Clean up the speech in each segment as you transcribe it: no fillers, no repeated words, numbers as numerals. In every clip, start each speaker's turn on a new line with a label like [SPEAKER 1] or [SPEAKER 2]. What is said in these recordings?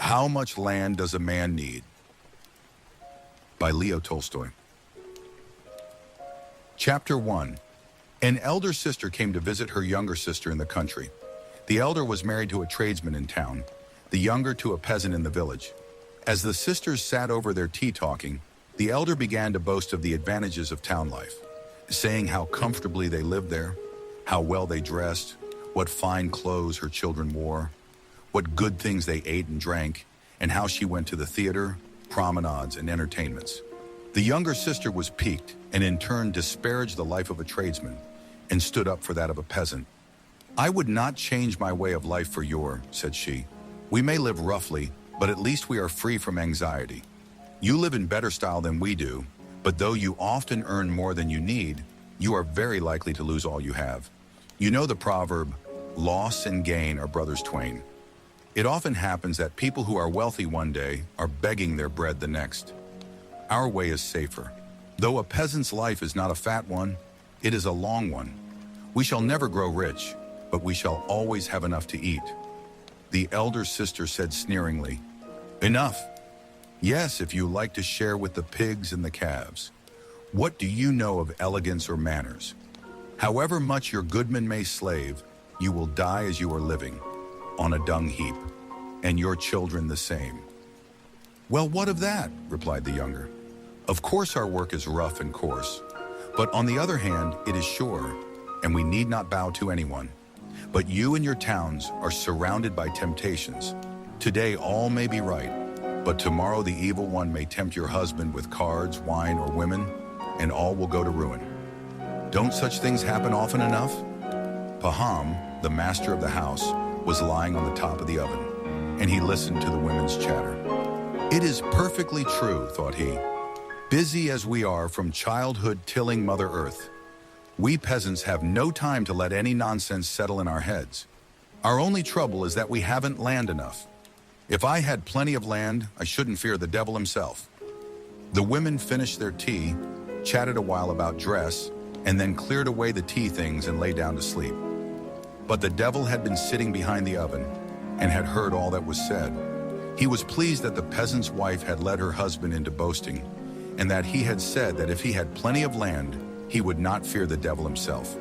[SPEAKER 1] How much land does a man need? By Leo Tolstoy. Chapter 1. An elder sister came to visit her younger sister in the country. The elder was married to a tradesman in town, the younger to a peasant in the village. As the sisters sat over their tea talking, the elder began to boast of the advantages of town life, saying how comfortably they lived there, how well they dressed, what fine clothes her children wore, what good things they ate and drank, and how she went to the theater, promenades, and entertainments. The younger sister was piqued and in turn disparaged the life of a tradesman and stood up for that of a peasant. "I would not change my way of life for your," said she. "We may live roughly, but at least we are free from anxiety. You live in better style than we do, but though you often earn more than you need, you are very likely to lose all you have. You know the proverb, loss and gain are brothers twain. It often happens that people who are wealthy one day are begging their bread the next. Our way is safer. Though a peasant's life is not a fat one, it is a long one. We shall never grow rich, but we shall always have enough to eat." The elder sister said sneeringly, "Enough. Yes, if you like to share with the pigs and the calves. What do you know of elegance or manners? However much your goodman may slave, you will die as you are living, on a dung heap, and your children the same." "Well, what of that?" replied the younger. "Of course our work is rough and coarse, but on the other hand, it is sure, and we need not bow to anyone. But you and your towns are surrounded by temptations. Today all may be right, but tomorrow the evil one may tempt your husband with cards, wine, or women, and all will go to ruin. Don't such things happen often enough?" Pahom, the master of the house, was lying on the top of the oven, and he listened to the women's chatter. "It is perfectly true," thought he. "Busy as we are from childhood tilling Mother Earth, we peasants have no time to let any nonsense settle in our heads. Our only trouble is that we haven't land enough. If I had plenty of land, I shouldn't fear the devil himself." The women finished their tea, chatted a while about dress, and then cleared away the tea things and lay down to sleep. But the devil had been sitting behind the oven and had heard all that was said. He was pleased that the peasant's wife had led her husband into boasting, and that he had said that if he had plenty of land, he would not fear the devil himself.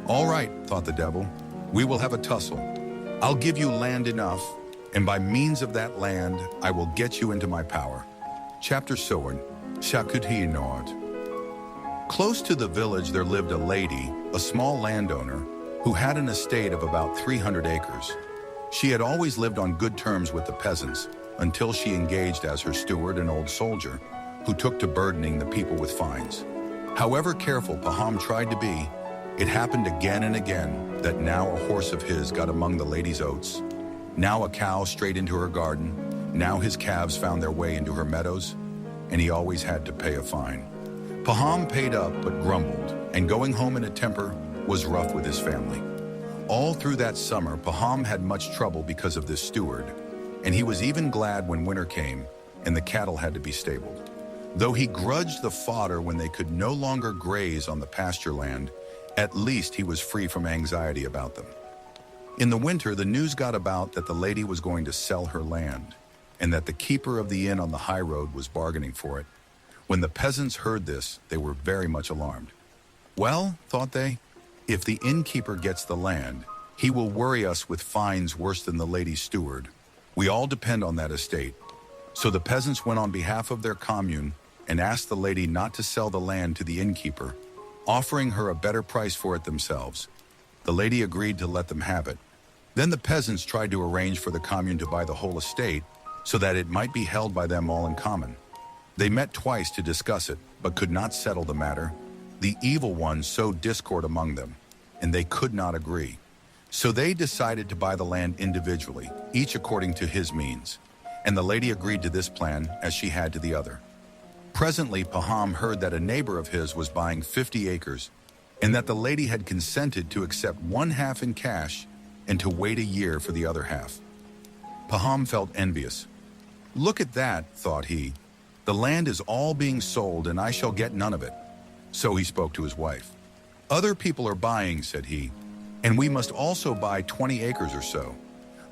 [SPEAKER 1] "All right," thought the devil, "we will have a tussle. I'll give you land enough, and by means of that land, I will get you into my power." Chapter 7. Nord. Close to the village there lived a lady, a small landowner, who had an estate of about 300 acres. She had always lived on good terms with the peasants until she engaged as her steward an old soldier who took to burdening the people with fines. However careful Pahom tried to be, it happened again and again that now a horse of his got among the lady's oats, now a cow strayed into her garden, now his calves found their way into her meadows, and he always had to pay a fine. Pahom paid up but grumbled, and going home in a temper, was rough with his family. All through that summer, Pahom had much trouble because of this steward, and he was even glad when winter came and the cattle had to be stabled. Though he grudged the fodder when they could no longer graze on the pasture land, at least he was free from anxiety about them. In the winter, the news got about that the lady was going to sell her land, and that the keeper of the inn on the high road was bargaining for it. When the peasants heard this, they were very much alarmed. "Well," thought they, "if the innkeeper gets the land, he will worry us with fines worse than the lady's steward. We all depend on that estate." So the peasants went on behalf of their commune and asked the lady not to sell the land to the innkeeper, offering her a better price for it themselves. The lady agreed to let them have it. Then the peasants tried to arrange for the commune to buy the whole estate so that it might be held by them all in common. They met twice to discuss it, but could not settle the matter. The evil one sowed discord among them, and they could not agree. So they decided to buy the land individually, each according to his means, and the lady agreed to this plan as she had to the other. Presently, Pahom heard that a neighbor of his was buying 50 acres, and that the lady had consented to accept one half in cash and to wait a year for the other half. Pahom felt envious. "Look at that," thought he. "The land is all being sold, and I shall get none of it." So he spoke to his wife. "Other people are buying," said he, "and we must also buy 20 acres or so.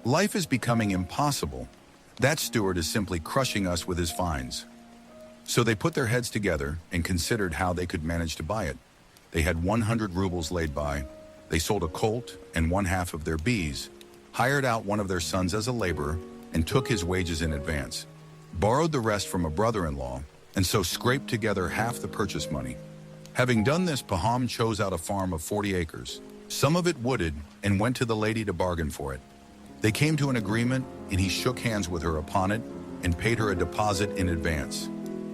[SPEAKER 1] Life is becoming impossible. That steward is simply crushing us with his fines." So they put their heads together and considered how they could manage to buy it. They had 100 rubles laid by. They sold a colt and one half of their bees, hired out one of their sons as a laborer, and took his wages in advance, borrowed the rest from a brother-in-law, and so scraped together half the purchase money. Having done this, Pahom chose out a farm of 40 acres, some of it wooded, and went to the lady to bargain for it. They came to an agreement, and he shook hands with her upon it and paid her a deposit in advance.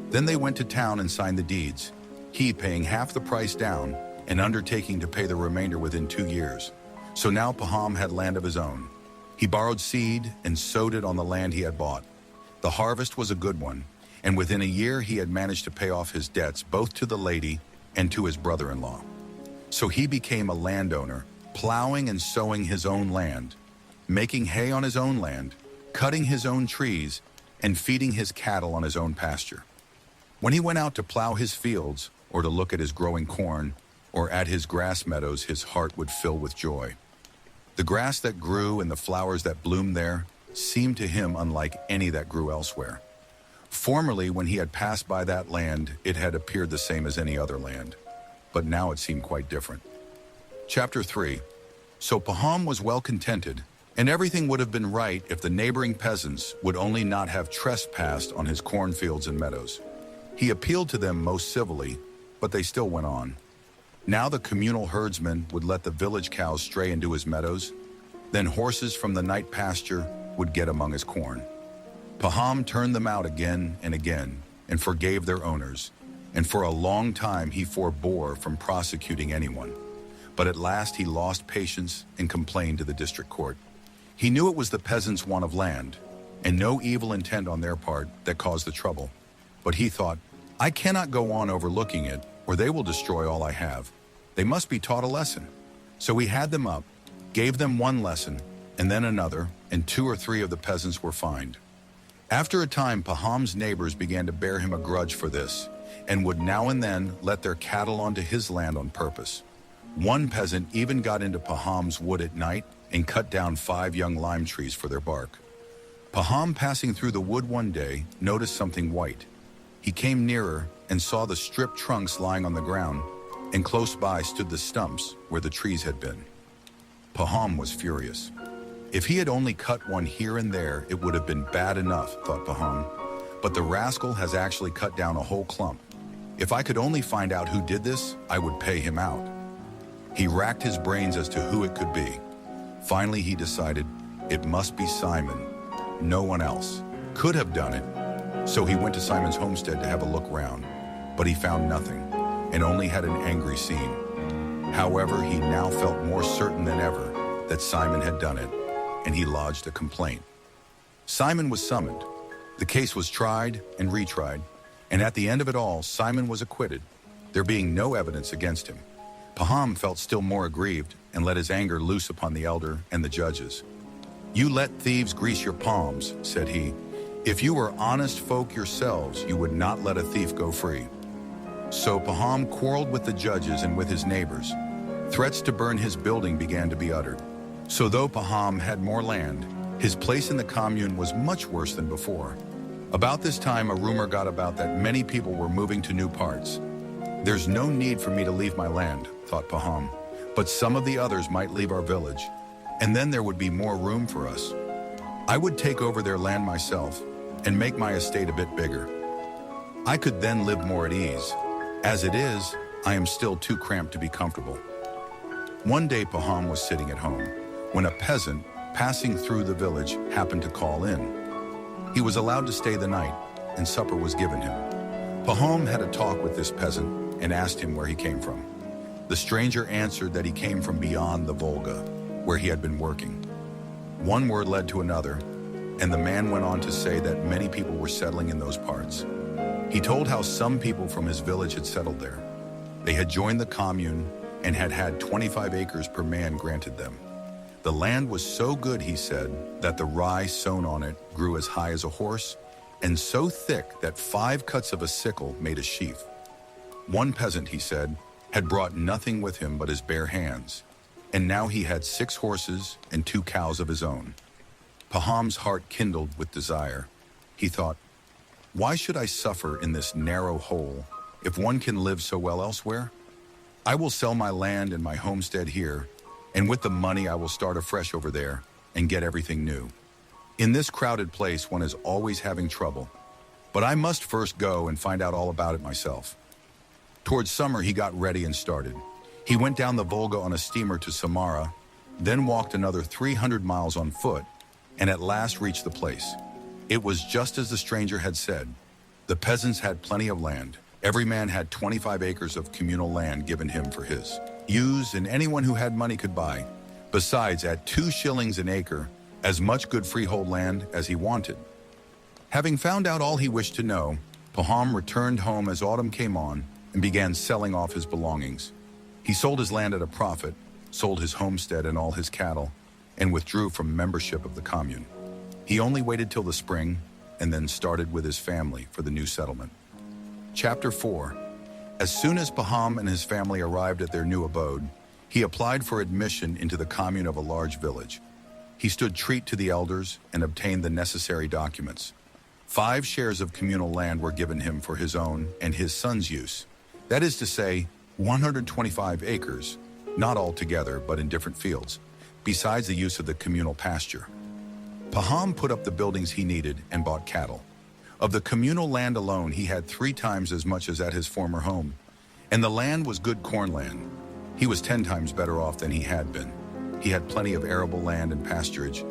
[SPEAKER 1] Then they went to town and signed the deeds, he paying half the price down and undertaking to pay the remainder within 2 years. So now Pahom had land of his own. He borrowed seed and sowed it on the land he had bought. The harvest was a good one, and within a year he had managed to pay off his debts both to the lady and to his brother-in-law. So he became a landowner, plowing and sowing his own land, making hay on his own land, cutting his own trees, and feeding his cattle on his own pasture. When he went out to plow his fields, or to look at his growing corn, or at his grass meadows, his heart would fill with joy. The grass that grew and the flowers that bloomed there seemed to him unlike any that grew elsewhere. Formerly, when he had passed by that land, it had appeared the same as any other land, but now it seemed quite different. Chapter 3. So Pahom was well contented, and everything would have been right if the neighboring peasants would only not have trespassed on his cornfields and meadows. He appealed to them most civilly, but they still went on. Now the communal herdsman would let the village cows stray into his meadows, then horses from the night pasture would get among his corn. Pahom turned them out again and again and forgave their owners, and for a long time he forbore from prosecuting anyone. But at last he lost patience and complained to the district court. He knew it was the peasants' want of land, and no evil intent on their part, that caused the trouble. But he thought, "I cannot go on overlooking it, or they will destroy all I have. They must be taught a lesson." So he had them up, gave them one lesson, and then another, and 2 or 3 of the peasants were fined. After a time, Pahom's neighbors began to bear him a grudge for this, and would now and then let their cattle onto his land on purpose. One peasant even got into Pahom's wood at night and cut down 5 young lime trees for their bark. Pahom, passing through the wood one day, noticed something white. He came nearer and saw the stripped trunks lying on the ground, and close by stood the stumps where the trees had been. Pahom was furious. If he had only cut one here and there, it would have been bad enough, thought Pahom. But the rascal has actually cut down a whole clump. If I could only find out who did this, I would pay him out. He racked his brains as to who it could be. Finally, he decided it must be Simon. No one else could have done it. So he went to Simon's homestead to have a look round, but he found nothing and only had an angry scene. However, he now felt more certain than ever that Simon had done it, and he lodged a complaint. Simon was summoned. The case was tried and retried, and at the end of it all, Simon was acquitted, there being no evidence against him. Pahom felt still more aggrieved and let his anger loose upon the elder and the judges. "You let thieves grease your palms," said he. "If you were honest folk yourselves, you would not let a thief go free." So Pahom quarreled with the judges and with his neighbors. Threats to burn his building began to be uttered. So though Pahom had more land, his place in the commune was much worse than before. About this time, a rumor got about that many people were moving to new parts. "There's no need for me to leave my land," thought Pahom, "but some of the others might leave our village, and then there would be more room for us. I would take over their land myself and make my estate a bit bigger. I could then live more at ease. As it is, I am still too cramped to be comfortable." One day Pahom was sitting at home when a peasant passing through the village happened to call in. He was allowed to stay the night, and supper was given him. Pahom had a talk with this peasant and asked him where he came from. The stranger answered that he came from beyond the Volga, where he had been working. One word led to another, and the man went on to say that many people were settling in those parts. He told how some people from his village had settled there. They had joined the commune and had had 25 acres per man granted them. The land was so good, he said, that the rye sown on it grew as high as a horse, and so thick that 5 cuts of a sickle made a sheaf. One peasant, he said, had brought nothing with him but his bare hands, and now he had 6 horses and 2 cows of his own. Pahom's heart kindled with desire. He thought, why should I suffer in this narrow hole if one can live so well elsewhere? I will sell my land and my homestead here, and with the money I will start afresh over there and get everything new. In this crowded place, one is always having trouble, but I must first go and find out all about it myself. Towards summer, he got ready and started. He went down the Volga on a steamer to Samara, then walked another 300 miles on foot, and at last reached the place. It was just as the stranger had said. The peasants had plenty of land. Every man had 25 acres of communal land given him for his use, and anyone who had money could buy. Besides, at 2 shillings an acre, as much good freehold land as he wanted. Having found out all he wished to know, Pahom returned home as autumn came on and began selling off his belongings. He sold his land at a profit, sold his homestead and all his cattle, and withdrew from membership of the commune. He only waited till the spring and then started with his family for the new settlement. Chapter 4. As soon as Pahom and his family arrived at their new abode, he applied for admission into the commune of a large village. He stood treat to the elders and obtained the necessary documents. 5 shares of communal land were given him for his own and his son's use. That is to say, 125 acres, not all together but in different fields, besides the use of the communal pasture. Pahom put up the buildings he needed and bought cattle. Of the communal land alone, he had 3 times as much as at his former home, and the land was good corn land. He was 10 times better off than he had been. He had plenty of arable land and pasturage,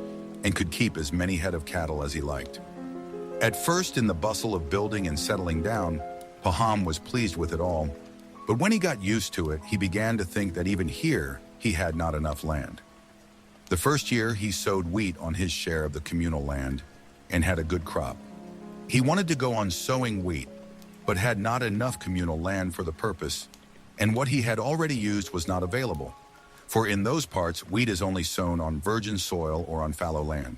[SPEAKER 1] and could keep as many head of cattle as he liked. At first, in the bustle of building and settling down, Pahom was pleased with it all, but when he got used to it, he began to think that even here, he had not enough land. The first year, he sowed wheat on his share of the communal land and had a good crop. He wanted to go on sowing wheat, but had not enough communal land for the purpose, and what he had already used was not available, for in those parts, wheat is only sown on virgin soil or on fallow land.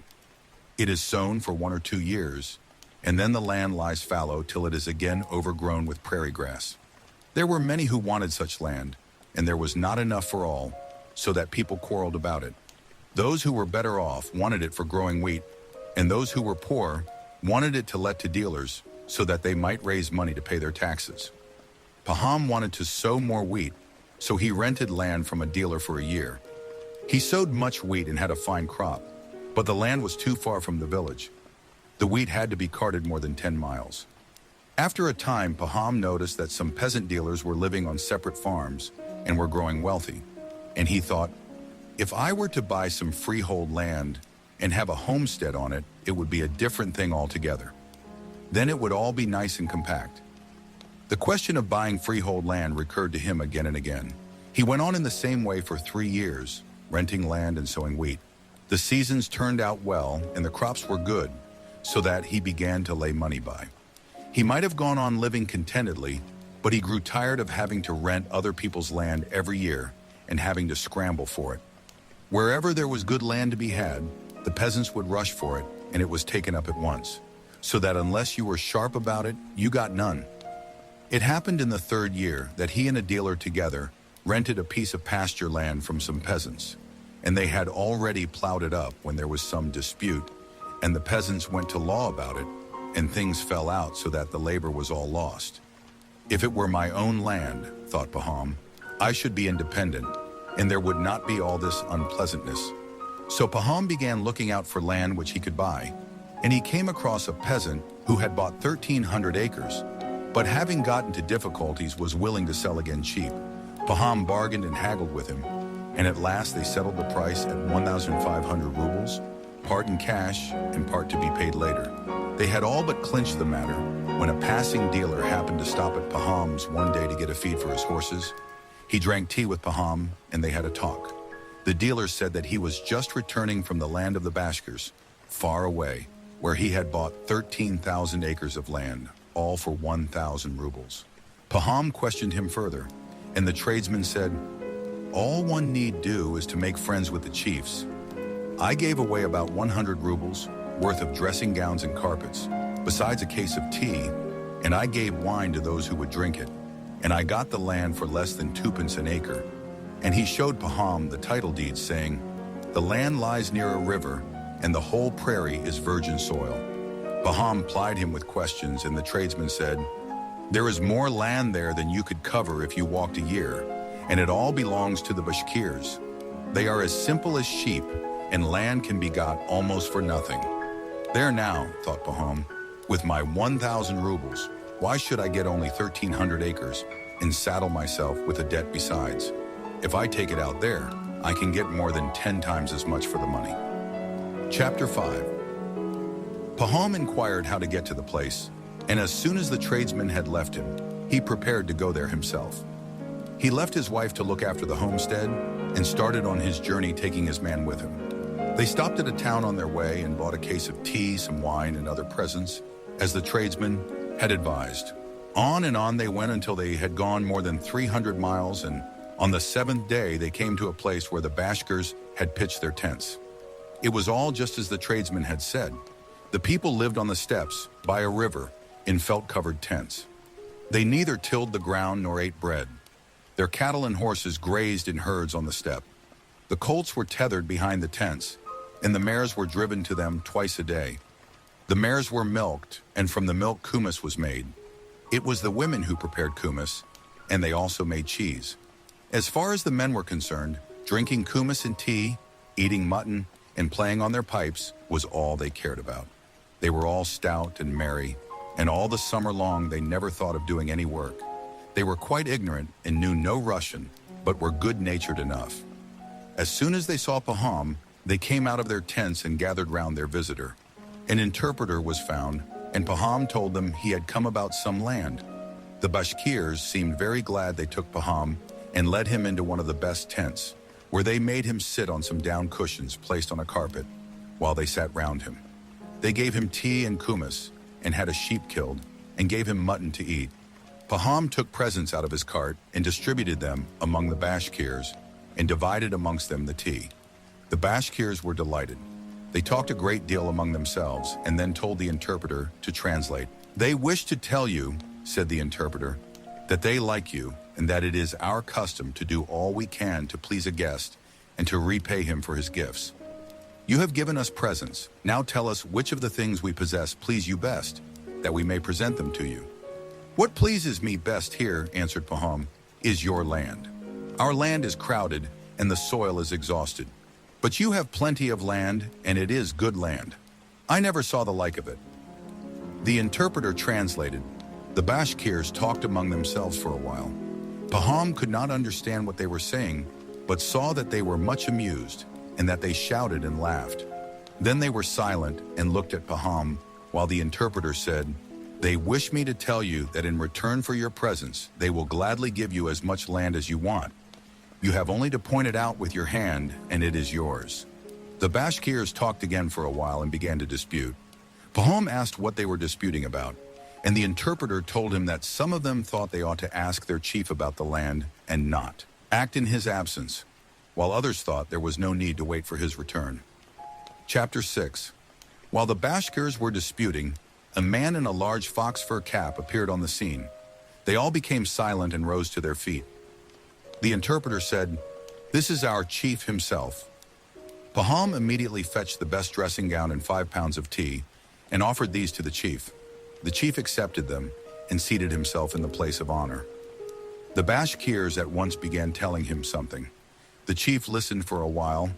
[SPEAKER 1] It is sown for 1 or 2 years, and then the land lies fallow till it is again overgrown with prairie grass. There were many who wanted such land, and there was not enough for all, so that people quarreled about it. Those who were better off wanted it for growing wheat, and those who were poor wanted it to let to dealers so that they might raise money to pay their taxes. Pahom wanted to sow more wheat, so he rented land from a dealer for a year. He sowed much wheat and had a fine crop, but the land was too far from the village. The wheat had to be carted more than 10 miles. After a time, Pahom noticed that some peasant dealers were living on separate farms and were growing wealthy, and he thought, if I were to buy some freehold land and have a homestead on it, it would be a different thing altogether. Then it would all be nice and compact. The question of buying freehold land recurred to him again and again. He went on in the same way for 3 years, renting land and sowing wheat. The seasons turned out well and the crops were good, so that he began to lay money by. He might have gone on living contentedly, but he grew tired of having to rent other people's land every year and having to scramble for it. Wherever there was good land to be had, the peasants would rush for it, and it was taken up at once, so that unless you were sharp about it, you got none. It happened in the 3rd year that he and a dealer together rented a piece of pasture land from some peasants, and they had already plowed it up when there was some dispute, and the peasants went to law about it, and things fell out so that the labor was all lost. If it were my own land, thought Pahom, I should be independent, and there would not be all this unpleasantness. So Pahom began looking out for land which he could buy, and he came across a peasant who had bought 1,300 acres, but having got into difficulties was willing to sell again cheap. Pahom bargained and haggled with him, and at last they settled the price at 1,500 rubles, part in cash and part to be paid later. They had all but clinched the matter when a passing dealer happened to stop at Pahom's one day to get a feed for his horses. He drank tea with Pahom, and they had a talk. The dealer said that he was just returning from the land of the Bashkirs, far away, where he had bought 13,000 acres of land, all for 1,000 rubles. Pahom questioned him further, and the tradesman said, all one need do is to make friends with the chiefs. I gave away about 100 rubles worth of dressing gowns and carpets, besides a case of tea, and I gave wine to those who would drink it, and I got the land for less than 2 pence an acre. And he showed Pahom the title deed, saying, the land lies near a river, and the whole prairie is virgin soil. Pahom plied him with questions, and the tradesman said, "There is more land there than you could cover if you walked a year, and it all belongs to the Bashkirs. They are as simple as sheep, and land can be got almost for nothing." "There now," thought Pahom, "with my 1,000 rubles, why should I get only 1,300 acres and saddle myself with a debt besides? If I take it out there, I can get more than 10 times as much for the money." Chapter 5. Pahom inquired how to get to the place, and as soon as the tradesman had left him, he prepared to go there himself. He left his wife to look after the homestead and started on his journey, taking his man with him. They stopped at a town on their way and bought a case of tea, some wine, and other presents, as the tradesman had advised. On and on they went until they had gone more than 300 miles, and on the 7th day they came to a place where the Bashkirs had pitched their tents. It was all just as the tradesman had said. The people lived on the steppes, by a river, in felt-covered tents. They neither tilled the ground nor ate bread. Their cattle and horses grazed in herds on the steppe. The colts were tethered behind the tents, and the mares were driven to them twice a day. The mares were milked, and from the milk kumis was made. It was the women who prepared kumis, and they also made cheese. As far as the men were concerned, drinking kumis and tea, eating mutton, and playing on their pipes was all they cared about. They were all stout and merry, and all the summer long they never thought of doing any work. They were quite ignorant and knew no Russian, but were good-natured enough. As soon as they saw Pahom, they came out of their tents and gathered round their visitor. An interpreter was found, and Pahom told them he had come about some land. The Bashkirs seemed very glad they took Pahom and led him into one of the best tents, where they made him sit on some down cushions placed on a carpet, while they sat round him. They gave him tea and kumis, and had a sheep killed, and gave him mutton to eat. Pahom took presents out of his cart and distributed them among the Bashkirs, and divided amongst them the tea. The Bashkirs were delighted. They talked a great deal among themselves, and then told the interpreter to translate. "They wish to tell you," said the interpreter, "that they like you, and that it is our custom to do all we can to please a guest and to repay him for his gifts. You have given us presents. Now tell us which of the things we possess please you best, that we may present them to you." "What pleases me best here," answered Pahom, "is your land. Our land is crowded, and the soil is exhausted. But you have plenty of land, and it is good land. I never saw the like of it." The interpreter translated. The Bashkirs talked among themselves for a while. Pahom could not understand what they were saying, but saw that they were much amused, and that they shouted and laughed. Then they were silent and looked at Pahom, while the interpreter said, "They wish me to tell you that in return for your presents, they will gladly give you as much land as you want. You have only to point it out with your hand, and it is yours." The Bashkirs talked again for a while and began to dispute. Pahom asked what they were disputing about, and the interpreter told him that some of them thought they ought to ask their chief about the land and not act in his absence, while others thought there was no need to wait for his return. Chapter 6. While the Bashkirs were disputing, a man in a large fox fur cap appeared on the scene. They all became silent and rose to their feet. The interpreter said, "This is our chief himself." Pahom immediately fetched the best dressing gown and 5 pounds of tea and offered these to the chief. The chief accepted them and seated himself in the place of honor. The Bashkirs at once began telling him something. The chief listened for a while,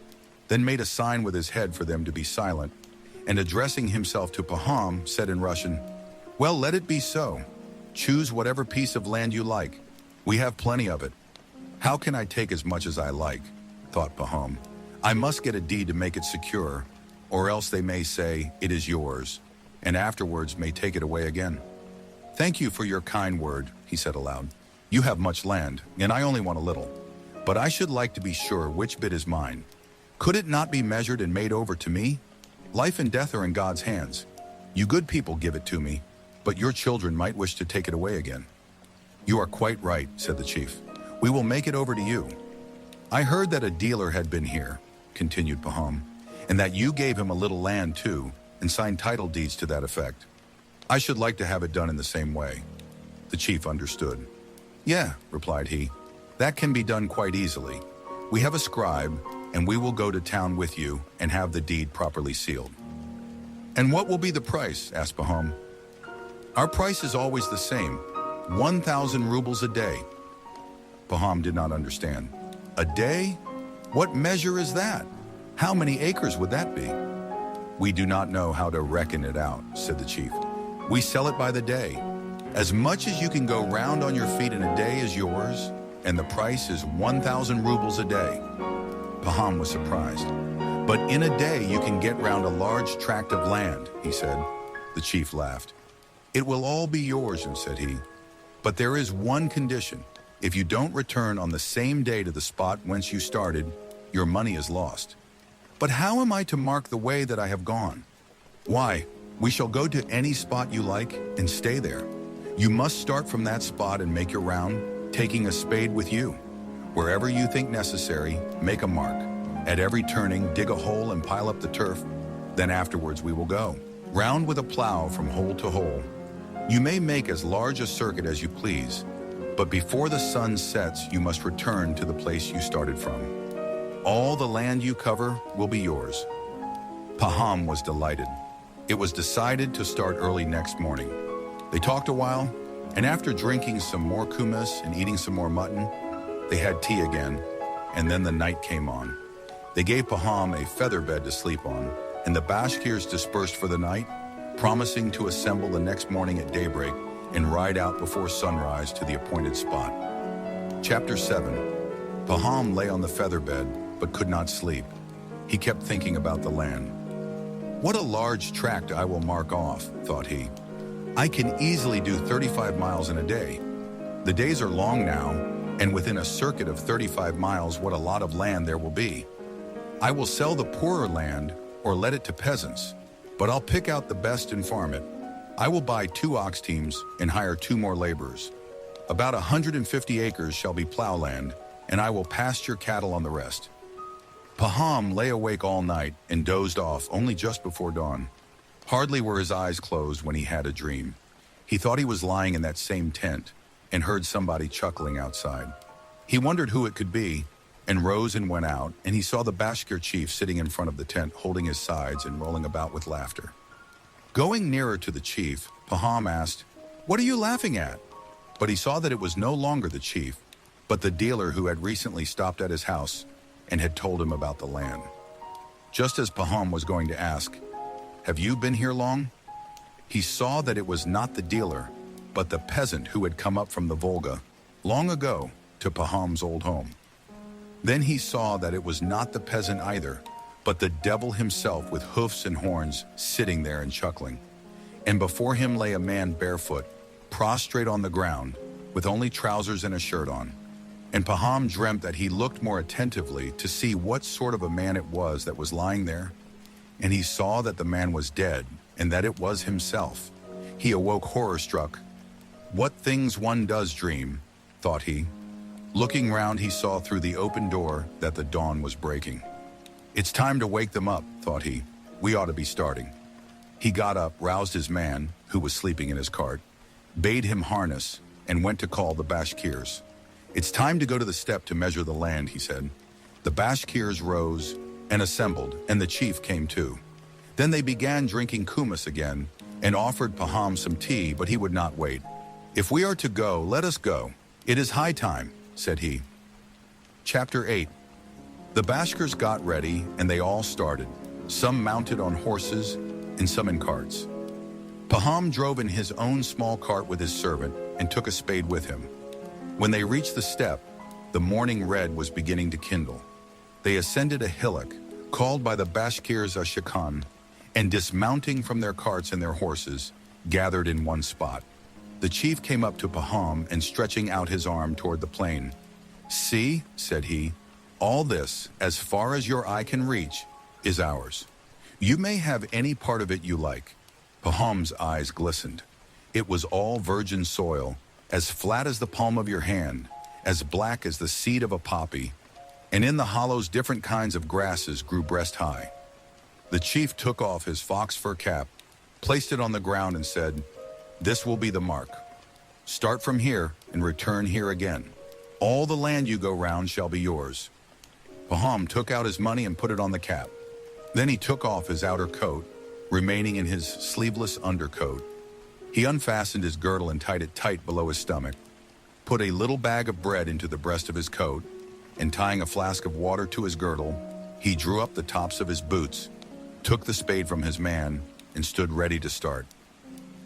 [SPEAKER 1] then made a sign with his head for them to be silent, and addressing himself to Pahom, said in Russian, "Well, let it be so. Choose whatever piece of land you like. We have plenty of it." "How can I take as much as I like?" thought Pahom. "I must get a deed to make it secure, or else they may say, 'It is yours,' and afterwards may take it away again." "Thank you for your kind word," he said aloud. "You have much land, and I only want a little. But I should like to be sure which bit is mine. Could it not be measured and made over to me? Life and death are in God's hands. You good people give it to me, but your children might wish to take it away again." "You are quite right," said the chief. "We will make it over to you." "I heard that a dealer had been here," continued Pahom, "and that you gave him a little land too, and signed title deeds to that effect. I should like to have it done in the same way." The chief understood. "Yeah," replied he, "that can be done quite easily. We have a scribe, and we will go to town with you and have the deed properly sealed." "And what will be the price?" asked Pahom. "Our price is always the same, 1,000 rubles a day." Pahom did not understand. "A day? What measure is that? How many acres would that be?" "We do not know how to reckon it out," said the chief. "We sell it by the day. As much as you can go round on your feet in a day is yours, and the price is 1,000 rubles a day." Pahom was surprised. "But in a day you can get round a large tract of land," he said. The chief laughed. "It will all be yours," said he. "But there is one condition. If you don't return on the same day to the spot whence you started, your money is lost." "But how am I to mark the way that I have gone?" "Why, we shall go to any spot you like and stay there. You must start from that spot and make your round, taking a spade with you. Wherever you think necessary, make a mark. At every turning, dig a hole and pile up the turf. Then afterwards we will go, round with a plow from hole to hole. You may make as large a circuit as you please, but before the sun sets you must return to the place you started from. All the land you cover will be yours." Pahom was delighted. It was decided to start early next morning. They talked a while, and after drinking some more kumis and eating some more mutton, they had tea again, and then the night came on. They gave Pahom a feather bed to sleep on, and the Bashkirs dispersed for the night, promising to assemble the next morning at daybreak and ride out before sunrise to the appointed spot. Chapter 7. Pahom lay on the feather bed, but could not sleep. He kept thinking about the land. "What a large tract I will mark off," thought he. "I can easily do 35 miles in a day. The days are long now, and within a circuit of 35 miles, what a lot of land there will be. I will sell the poorer land or let it to peasants, but I'll pick out the best and farm it. I will buy 2 ox teams and hire 2 more laborers. About 150 acres shall be plowland, and I will pasture cattle on the rest." Pahom lay awake all night and dozed off only just before dawn. Hardly were his eyes closed when he had a dream. He thought he was lying in that same tent and heard somebody chuckling outside. He wondered who it could be and rose and went out, and he saw the Bashkir chief sitting in front of the tent holding his sides and rolling about with laughter. Going nearer to the chief, Pahom asked, "What are you laughing at?" But he saw that it was no longer the chief, but the dealer who had recently stopped at his house and had told him about the land. Just as Pahom was going to ask, "Have you been here long?" he saw that it was not the dealer, but the peasant who had come up from the Volga long ago to Pahom's old home. Then he saw that it was not the peasant either, but the devil himself with hoofs and horns sitting there and chuckling. And before him lay a man barefoot, prostrate on the ground, with only trousers and a shirt on. And Pahom dreamt that he looked more attentively to see what sort of a man it was that was lying there, and he saw that the man was dead, and that it was himself. He awoke horror-struck. "What things one does dream," thought he. Looking round, he saw through the open door that the dawn was breaking. "It's time to wake them up," thought he. "We ought to be starting." He got up, roused his man, who was sleeping in his cart, bade him harness, and went to call the Bashkirs. "It's time to go to the steppe to measure the land," he said. The Bashkirs rose and assembled, and the chief came too. Then they began drinking kumis again, and offered Pahom some tea, but he would not wait. "If we are to go, let us go. It is high time," said he. Chapter 8. The Bashkirs got ready, and they all started, some mounted on horses and some in carts. Pahom drove in his own small cart with his servant and took a spade with him. When they reached the steppe, the morning red was beginning to kindle. They ascended a hillock, called by the Bashkirs a shikan, and dismounting from their carts and their horses, gathered in one spot. The chief came up to Pahom and stretching out his arm toward the plain. "See," said he, "all this, as far as your eye can reach, is ours. You may have any part of it you like." Pahom's eyes glistened. It was all virgin soil, as flat as the palm of your hand, as black as the seed of a poppy, and in the hollows different kinds of grasses grew breast high. The chief took off his fox fur cap, placed it on the ground and said, "This will be the mark. Start from here and return here again. All the land you go round shall be yours." Pahom took out his money and put it on the cap. Then he took off his outer coat, remaining in his sleeveless undercoat. He unfastened his girdle and tied it tight below his stomach, put a little bag of bread into the breast of his coat, and tying a flask of water to his girdle, he drew up the tops of his boots, took the spade from his man, and stood ready to start.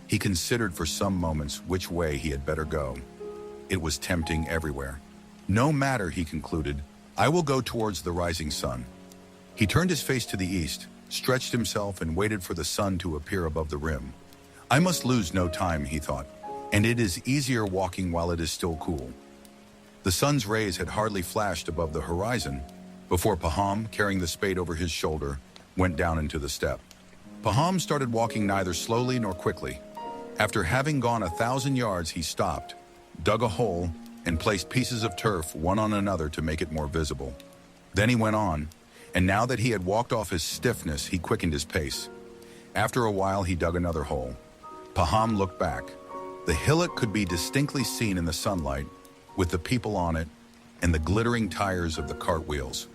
[SPEAKER 1] He considered for some moments which way he had better go. It was tempting everywhere. No matter, he concluded, I will go towards the rising sun. He turned his face to the east, stretched himself, and waited for the sun to appear above the rim. I must lose no time, he thought, and it is easier walking while it is still cool. The sun's rays had hardly flashed above the horizon before Pahom, carrying the spade over his shoulder, went down into the steppe. Pahom started walking neither slowly nor quickly. After having gone 1,000 yards, he stopped, dug a hole, and placed pieces of turf one on another to make it more visible. Then he went on, and now that he had walked off his stiffness, he quickened his pace. After a while, he dug another hole. Pahom looked back. The hillock could be distinctly seen in the sunlight, with the people on it and the glittering tires of the cartwheels.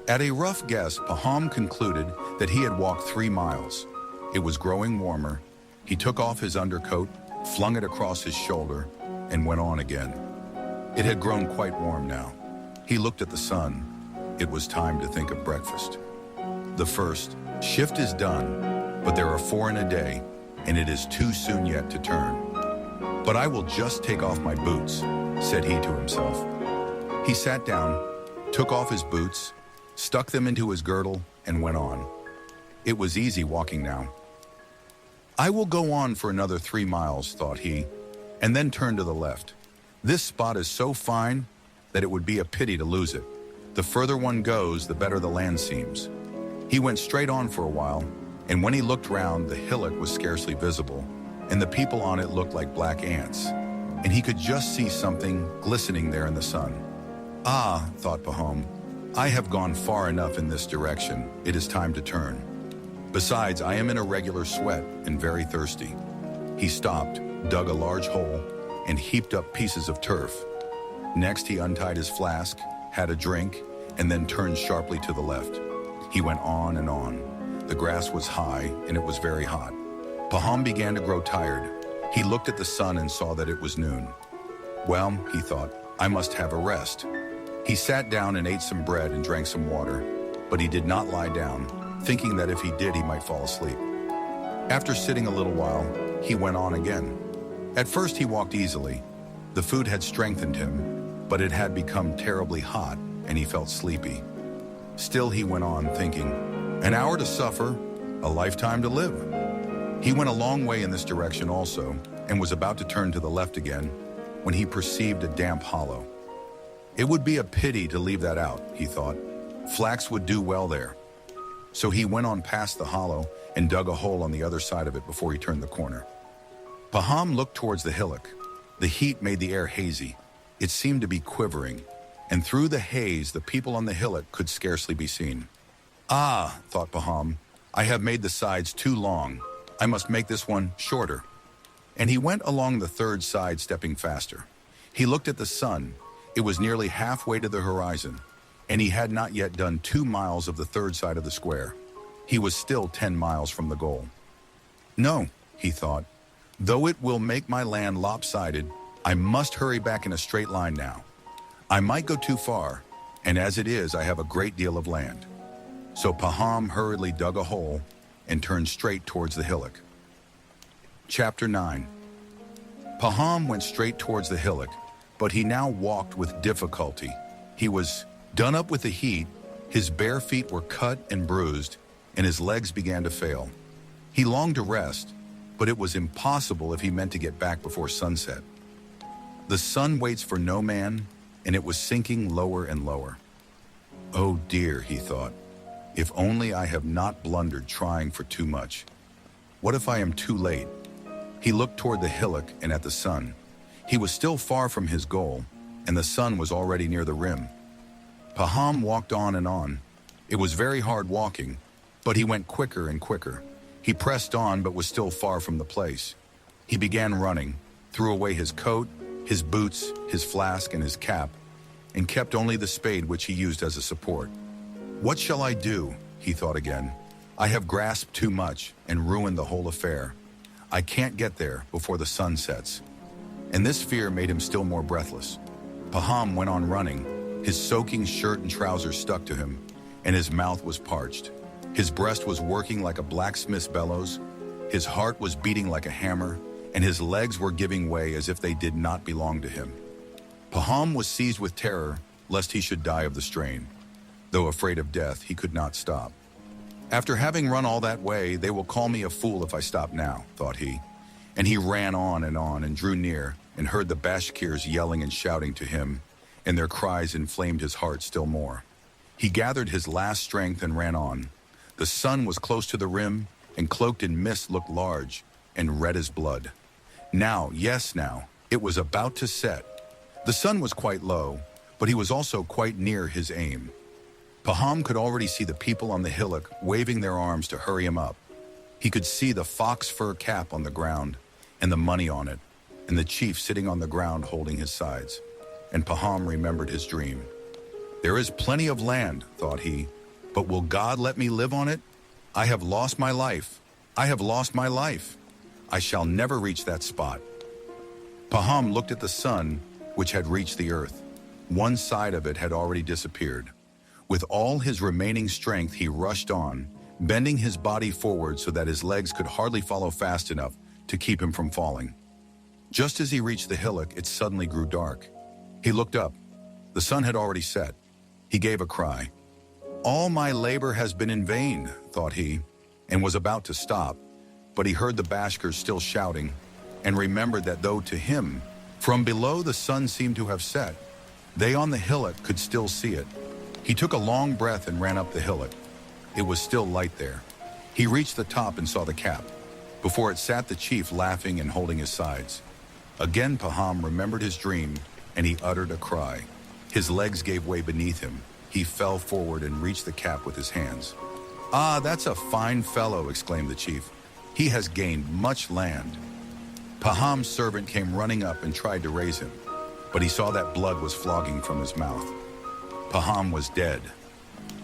[SPEAKER 1] At a rough guess, Pahom concluded that he had walked 3 miles. It was growing warmer. He took off his undercoat, flung it across his shoulder, and went on again. It had grown quite warm now. He looked at the sun. It was time to think of breakfast. The first shift is done, but there are 4 in a day, and it is too soon yet to turn. But I will just take off my boots, said he to himself. He sat down, took off his boots, stuck them into his girdle, and went on. It was easy walking now. I will go on for another 3 miles, thought he, and then turn to the left. This spot is so fine that it would be a pity to lose it. The further one goes, the better the land seems. He went straight on for a while, and when he looked round, the hillock was scarcely visible, and the people on it looked like black ants, and he could just see something glistening there in the sun. Ah, thought Pahom, I have gone far enough in this direction. It is time to turn. Besides, I am in a regular sweat and very thirsty. He stopped, dug a large hole, and heaped up pieces of turf. Next, he untied his flask, had a drink, and then turned sharply to the left. He went on and on. The grass was high, and it was very hot. Pahom began to grow tired. He looked at the sun and saw that it was noon. Well, he thought, I must have a rest. He sat down and ate some bread and drank some water, but he did not lie down, thinking that if he did, he might fall asleep. After sitting a little while, he went on again. At first, he walked easily. The food had strengthened him, but it had become terribly hot, and he felt sleepy. Still, he went on, thinking, an hour to suffer, a lifetime to live. He went a long way in this direction also, and was about to turn to the left again, when he perceived a damp hollow. It would be a pity to leave that out, he thought. Flax would do well there. So he went on past the hollow and dug a hole on the other side of it before he turned the corner. Pahom looked towards the hillock. The heat made the air hazy. It seemed to be quivering, and through the haze, the people on the hillock could scarcely be seen. Ah, thought Pahom, I have made the sides too long. I must make this one shorter. And he went along the third side, stepping faster. He looked at the sun. It was nearly halfway to the horizon, and he had not yet done 2 miles of the third side of the square. He was still 10 miles from the goal. No, he thought, though it will make my land lopsided, I must hurry back in a straight line now. I might go too far, and as it is, I have a great deal of land. So Pahom hurriedly dug a hole and turned straight towards the hillock. Chapter 9. Pahom went straight towards the hillock, but he now walked with difficulty. He was done up with the heat, his bare feet were cut and bruised, and his legs began to fail. He longed to rest, but it was impossible if he meant to get back before sunset. The sun waits for no man, and it was sinking lower and lower. Oh dear, he thought, if only I have not blundered trying for too much. What if I am too late? He looked toward the hillock and at the sun. He was still far from his goal, and the sun was already near the rim. Pahom walked on and on. It was very hard walking, but he went quicker and quicker. He pressed on but was still far from the place. He began running, threw away his coat, his boots, his flask, and his cap, and kept only the spade which he used as a support. "What shall I do?" he thought again. "I have grasped too much and ruined the whole affair. I can't get there before the sun sets." And this fear made him still more breathless. Pahom went on running. His soaking shirt and trousers stuck to him, and his mouth was parched. His breast was working like a blacksmith's bellows. His heart was beating like a hammer, and his legs were giving way as if they did not belong to him. Pahom was seized with terror lest he should die of the strain. Though afraid of death, he could not stop. "After having run all that way, they will call me a fool if I stop now," thought he. And he ran on and drew near and heard the Bashkirs yelling and shouting to him, and their cries inflamed his heart still more. He gathered his last strength and ran on. The sun was close to the rim, and cloaked in mist looked large and red as blood. Now, yes now, it was about to set. The sun was quite low, but he was also quite near his aim. Pahom could already see the people on the hillock waving their arms to hurry him up. He could see the fox fur cap on the ground, and the money on it, and the chief sitting on the ground holding his sides. And Pahom remembered his dream. "There is plenty of land," thought he, "but will God let me live on it? I have lost my life. I have lost my life. I shall never reach that spot." Pahom looked at the sun, which had reached the earth. One side of it had already disappeared. With all his remaining strength, he rushed on, bending his body forward so that his legs could hardly follow fast enough to keep him from falling. Just as he reached the hillock, it suddenly grew dark. He looked up. The sun had already set. He gave a cry. "All my labor has been in vain," thought he, and was about to stop, but he heard the Bashkirs still shouting, and remembered that though to him, from below the sun seemed to have set, they on the hillock could still see it. He took a long breath and ran up the hillock. It was still light there. He reached the top and saw the cap. Before it sat the chief laughing and holding his sides. Again Pahom remembered his dream, and he uttered a cry. His legs gave way beneath him. He fell forward and reached the cap with his hands. "Ah, that's a fine fellow," exclaimed the chief. "He has gained much land." Pahom's servant came running up and tried to raise him, but he saw that blood was flogging from his mouth. Pahom was dead.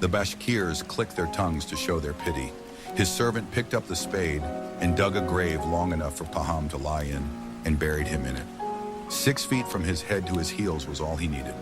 [SPEAKER 1] The Bashkirs clicked their tongues to show their pity. His servant picked up the spade and dug a grave long enough for Pahom to lie in and buried him in it. 6 feet from his head to his heels was all he needed.